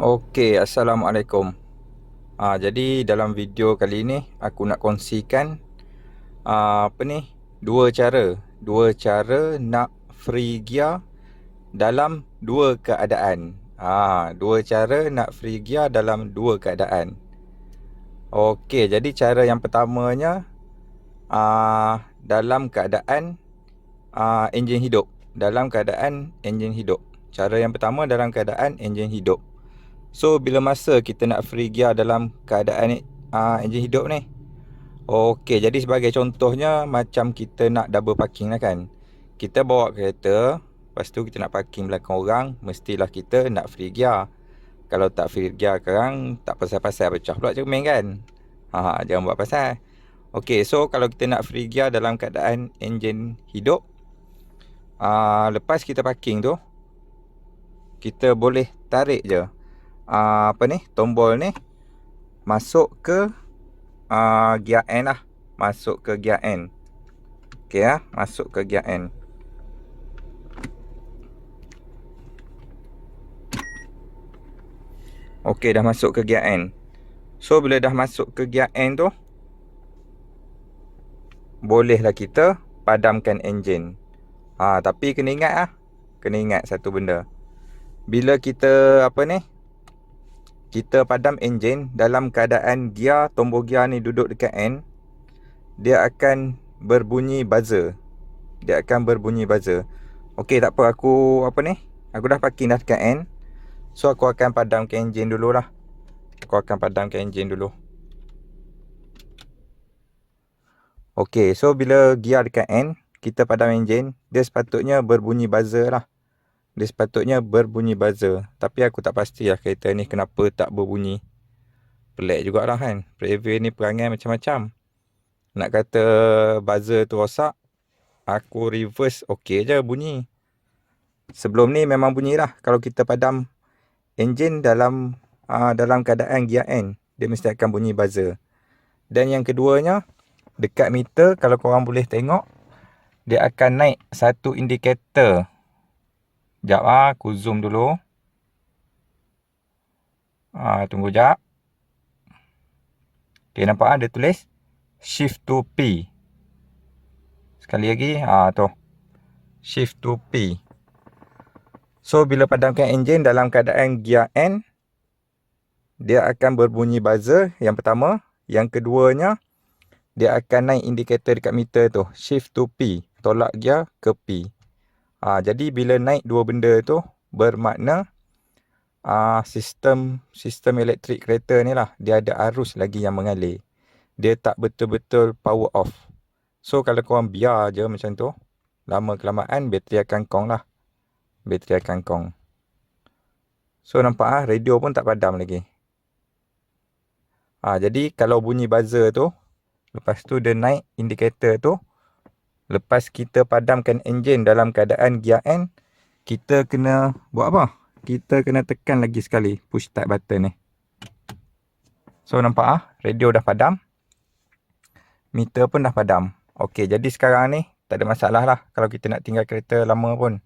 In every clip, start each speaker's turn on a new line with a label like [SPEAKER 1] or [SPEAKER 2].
[SPEAKER 1] Okey, Assalamualaikum. Jadi dalam video kali ini aku nak kongsikan apa ni? Dua cara nak free gear dalam dua keadaan. Dua cara nak free gear dalam dua keadaan. Okey, jadi cara yang pertamanya dalam keadaan enjin hidup. Dalam keadaan enjin hidup. Cara yang pertama dalam keadaan enjin hidup. So, bila masa kita nak free gear dalam keadaan enjin hidup ni? Okey, jadi sebagai contohnya, macam kita nak double parking lah kan. Kita bawa kereta, lepas tu kita nak parking belakang orang, mestilah kita nak free gear. Kalau tak free gear sekarang, tak pasal-pasal pecah pula cermin kan. Jangan buat pasal. Okey, so kalau kita nak free gear dalam keadaan enjin hidup, lepas kita parking tu, kita boleh tarik je tombol ni masuk ke gear N lah. Masuk ke gear N. Okey masuk ke gear N. Okey, dah masuk ke gear N. So bila dah masuk ke gear N tu, bolehlah kita padamkan enjin. Tapi kena ingat satu benda. Bila kita kita padam enjin dalam keadaan gear, tombol gear ni duduk dekat N, dia akan berbunyi buzzer. Okey, tak apa, aku dah parking dah dekat N. So aku akan padamkan enjin dululah. Okey, so bila gear dekat N, kita padam enjin, dia sepatutnya berbunyi buzzer lah. Tapi aku tak pastilah kereta ni kenapa tak berbunyi. Pelik jugalah kan. Preview ni perangai macam-macam. Nak kata buzzer tu rosak, aku reverse okey je bunyi. Sebelum ni memang bunyi lah. Kalau kita padam enjin dalam keadaan gear N, dia mesti akan bunyi buzzer. Dan yang keduanya, dekat meter, kalau korang boleh tengok, dia akan naik satu indikator. Sekejap aku zoom dulu. Tunggu sekejap. Okay, nampak dia tulis shift to P. Sekali lagi, tu. Shift to P. So, bila padamkan enjin dalam keadaan gear N, dia akan berbunyi buzzer, yang pertama. Yang keduanya, dia akan naik indikator dekat meter tu. Shift to P. Tolak gear ke P. Jadi, bila naik dua benda tu, bermakna sistem elektrik kereta ni lah, dia ada arus lagi yang mengalir. Dia tak betul-betul power off. So, kalau korang biar je macam tu, lama-kelamaan bateri akan kong lah. So, nampak radio pun tak padam lagi. Jadi, kalau bunyi buzzer tu, lepas tu dia naik indikator tu, lepas kita padamkan enjin dalam keadaan gear N, kita kena buat apa? Kita kena tekan lagi sekali push start button ni. So, nampak radio dah padam. Meter pun dah padam. Okey, jadi sekarang ni tak ada masalah lah kalau kita nak tinggal kereta lama pun.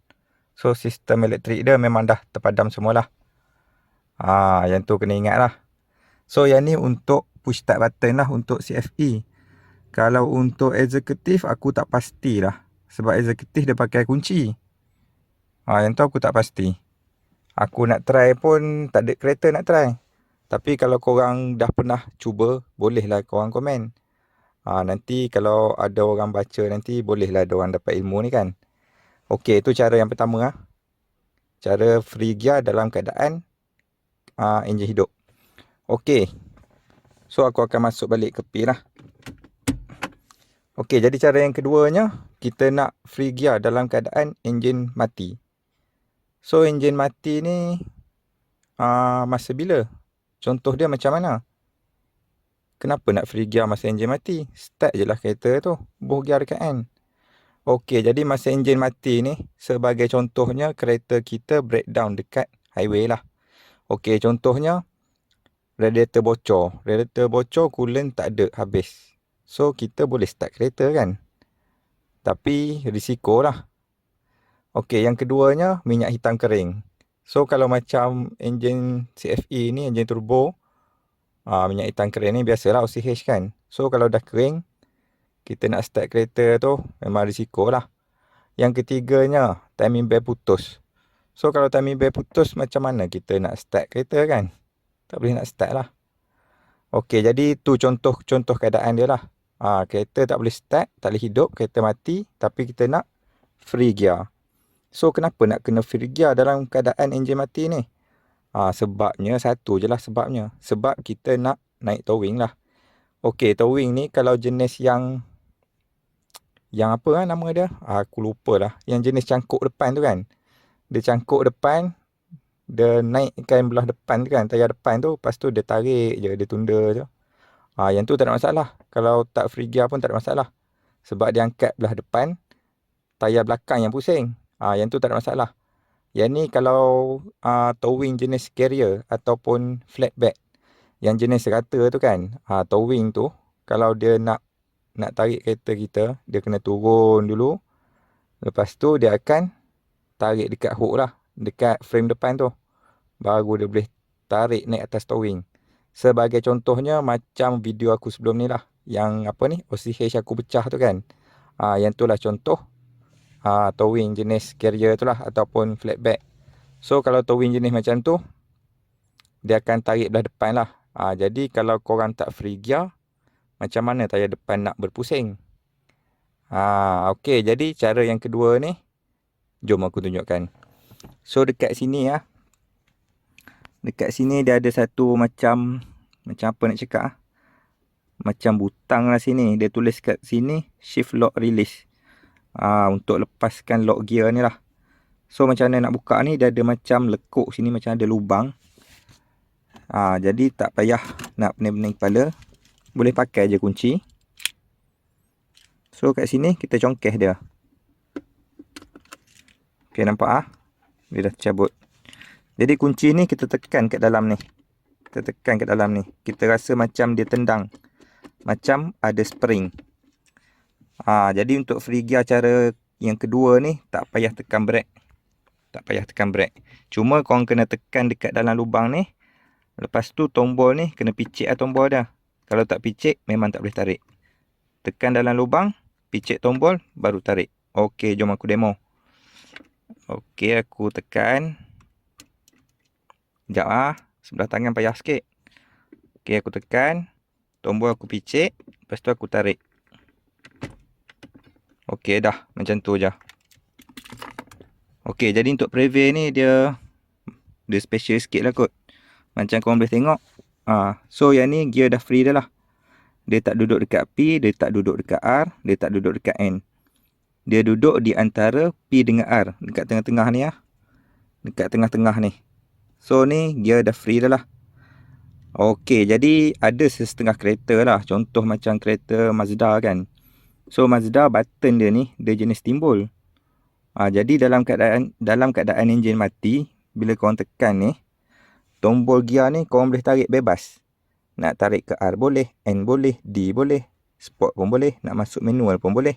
[SPEAKER 1] So, sistem elektrik dia memang dah terpadam semualah. Yang tu kena ingat lah. So, yang ni untuk push start button lah, untuk CFE. Kalau untuk eksekutif, aku tak pastilah. Sebab eksekutif dia pakai kunci. Yang tu aku tak pasti. Aku nak try pun tak ada kereta nak try. Tapi kalau korang dah pernah cuba, bolehlah korang komen. Nanti kalau ada orang baca nanti, bolehlah ada orang dapat ilmu ni kan. Okey, itu cara yang pertama. Cara free gear dalam keadaan enjin hidup. Okey. So, aku akan masuk balik ke P lah. Okey, jadi cara yang keduanya, kita nak free gear dalam keadaan enjin mati. So, enjin mati ni masa bila? Contoh dia macam mana? Kenapa nak free gear masa enjin mati? Start je lah kereta tu. Buh gear dekat N. Okey, jadi masa enjin mati ni, sebagai contohnya, kereta kita breakdown dekat highway lah. Okey, contohnya, radiator bocor, coolant tak ada, habis. So, kita boleh start kereta kan? Tapi, risiko lah. Okey, yang keduanya, minyak hitam kering. So kalau macam enjin CFE ni, enjin turbo, minyak hitam kering ni biasalah OCH kan. So kalau dah kering, kita nak start kereta tu memang risiko lah. Yang ketiganya, timing belt putus. So kalau timing belt putus, macam mana kita nak start kereta kan? Tak boleh nak start lah. Okey, jadi tu contoh keadaan dia lah. Kereta tak boleh start, tak boleh hidup, kereta mati, tapi kita nak free gear. So kenapa nak kena free gear dalam keadaan enjin mati ni? Sebabnya satu je lah sebabnya. Sebab kita nak naik towing lah. Okey, towing ni kalau jenis yang apa lah nama dia? Aku lupa lah. Yang jenis cangkuk depan tu kan. Dia cangkuk depan, dia naikkan belah depan tu kan, tayar depan tu, lepas tu dia tarik je, dia tunda je. Yang tu tak ada masalah. Kalau tak free gear pun tak ada masalah. Sebab dia angkat belah depan, tayar belakang yang pusing. Yang tu tak ada masalah. Yang ni kalau towing jenis carrier ataupun flatbed, yang jenis rata tu kan, towing tu, kalau dia nak tarik kereta kita, dia kena turun dulu. Lepas tu dia akan tarik dekat hook lah, dekat frame depan tu. Baru dia boleh tarik naik atas towing. Sebagai contohnya macam video aku sebelum ni lah. Yang apa ni, OCH aku pecah tu kan. Yang tu lah contoh towing jenis carrier tu lah ataupun flatbed. So kalau towing jenis macam tu, dia akan tarik belah depan lah. Jadi kalau korang tak free gear, macam mana tayar depan nak berpusing? Okey, jadi cara yang kedua ni, jom aku tunjukkan. So dekat sini ya. Dekat sini dia ada satu macam apa nak cakap macam butang lah sini. Dia tulis kat sini shift lock release. Untuk lepaskan lock gear ni lah. So macam mana nak buka ni, dia ada macam lekuk sini, macam ada lubang. Jadi tak payah nak pening-pening kepala. Boleh pakai je kunci. So kat sini kita congkeh dia. Okay, nampak dia dah tercabut. Jadi kunci ni kita tekan kat dalam ni. Kita tekan kat dalam ni. Kita rasa macam dia tendang. Macam ada spring. Jadi untuk free gear cara yang kedua ni, tak payah tekan brake. Tak payah tekan brake. Cuma korang kena tekan dekat dalam lubang ni. Lepas tu tombol ni kena picit lah tombol dia. Kalau tak picit, memang tak boleh tarik. Tekan dalam lubang, picit tombol, baru tarik. Okey, jom aku demo. Okey, aku tekan. Sekejap sebelah tangan payah sikit. Okey, aku tekan. Tombol aku picit. Lepas tu aku tarik. Okey, dah. Macam tu je. Okey, jadi untuk prevail ni dia special sikit lah kot. Macam korang boleh tengok. So yang ni gear dah free dah lah. Dia tak duduk dekat P, dia tak duduk dekat R, dia tak duduk dekat N. Dia duduk di antara P dengan R. Dekat tengah-tengah ni Dekat tengah-tengah ni. So ni gear dah free dah lah. Okey, jadi ada setengah kereta lah. Contoh macam kereta Mazda kan. So Mazda button dia ni, dia jenis timbul. Jadi dalam keadaan enjin mati, bila korang tekan ni, tombol gear ni korang boleh tarik bebas. Nak tarik ke R boleh, N boleh, D boleh, Sport pun boleh, nak masuk manual pun boleh.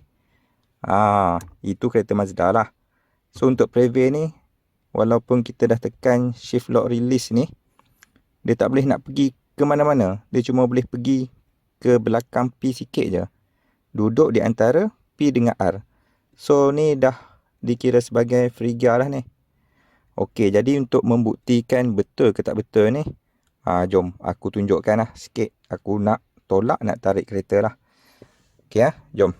[SPEAKER 1] Itu kereta Mazda lah. So untuk prevail ni, walaupun kita dah tekan shift lock release ni, dia tak boleh nak pergi ke mana-mana. Dia cuma boleh pergi ke belakang P sikit je. Duduk di antara P dengan R. So ni dah dikira sebagai free gear lah ni. Okey, jadi untuk membuktikan betul ke tak betul ni, jom aku tunjukkan lah sikit. Aku nak tolak, nak tarik kereta lah. Okey jom.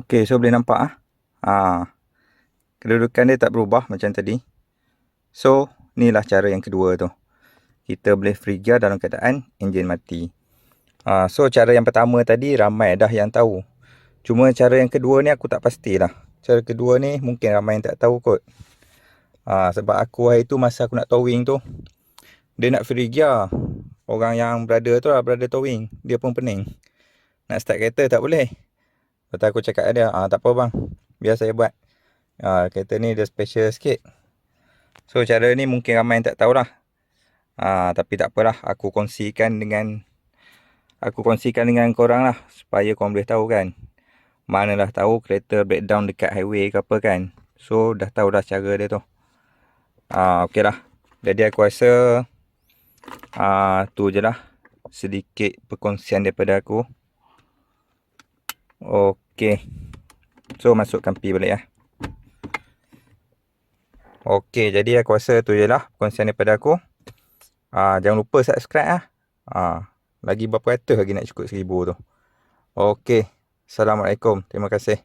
[SPEAKER 1] Okey, so boleh nampak kedudukan dia tak berubah macam tadi. So, inilah cara yang kedua tu. Kita boleh free gear dalam keadaan enjin mati. So, cara yang pertama tadi ramai dah yang tahu. Cuma cara yang kedua ni aku tak pastilah. Cara kedua ni mungkin ramai yang tak tahu kot. Sebab aku hari tu masa aku nak towing tu, dia nak free gear. Orang yang brother tu lah, brother towing. Dia pun pening. Nak start kereta tak boleh. Lepas tu aku cakap dia, tak apa bang, biar saya buat. Kereta ni dia special sikit. So cara ni mungkin ramai yang tak tahulah. Tapi tak apalah, aku kongsikan dengan korang lah, supaya korang boleh tahu kan. Manalah tahu kereta breakdown dekat highway ke apa kan. So dah tahu dah cara dia tu. Okey lah. Jadi aku rasa tu je lah sedikit perkongsian daripada aku. Okey. So masukkan pi balik ya. Okey, jadi aku rasa tu je lah perkongsian daripada aku. Jangan lupa subscribe lah. Lagi berapa ratus lagi nak cukup 1000 tu. Okey. Assalamualaikum. Terima kasih.